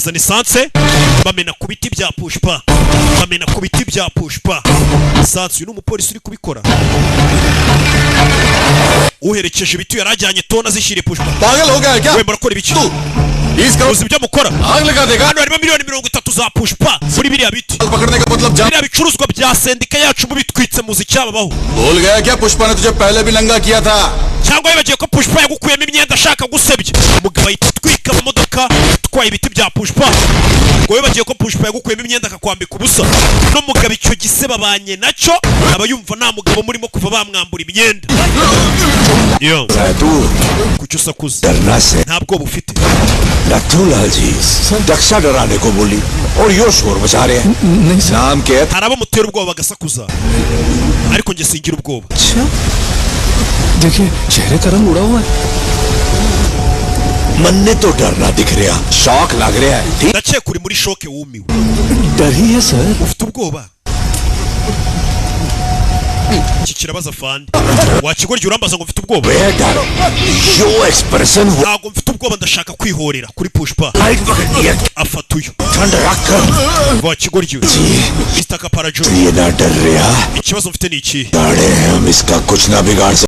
bazana esanse bamena ku biti bya Pushpa, bamena ku biti bya Pushpa. Esanse uyu n'umupolisi uri kubikora, uherekeje ibiti yarajyanye tona zishire Pushpa. पागल हो गया है क्या? We murakora ibiki? इस crore Uzi ibyo mukora? आग लगा देगा। Hano harimo miliyoni 30 za Pushpa muri biriya biti. पकड़ने का मतलब जान Biriya bicuruzwa bya sendika yacu mubitwitse muzi cyababaho. भूल गया क्या पुष्पा ने तुझे पहले भी नंगा किया था? Cyangwa yibagiye ko Pushpa yagukuyemo imyenda ashaka gusebya. Umugabo yitwika mu modoka twaye ibiti bya Pushpa. Ngo yibagiye ko Pushpa yagukuyemo imyenda akakwambika ubusa. No mugabo icyo giseba banye nacyo aba yumva nta mugabo murimo kuva bamwambura imyenda. Yo. Kucyo sakuza. डरना से Ntabwo bufite. Nathulal जी दक्षा डराने को बोली और यो शोर मचा रहे हैं। नाम क्या है? Hari abamutera ubwoba bagasakuza. Ariko nge singira ubwoba. देखिए चेहरे का रंग उड़ा हुआ है। मन ने तो डरना दिख रहा, शौक लग रहा है। ठीक Ndakeka uri muri shoke wumiwe. डर ही है sir. Ufite ubwoba. Iki kirabaza fandi. Wakigorya urambaza ngo mfite ubwoba. है डर, यो एक्सप्रेशन वो Ntabwo mfite ubwoba ndashaka kwihorera kuri Pushpa. Light पकड़ लिया। Afata uyu. ठंड रख Wakigorya जी, Mr. Kaparajo. ये ना डर रहा। Ikibazo mfite ni iki? डरे हम इसका कुछ ना बिगाड़ सकते।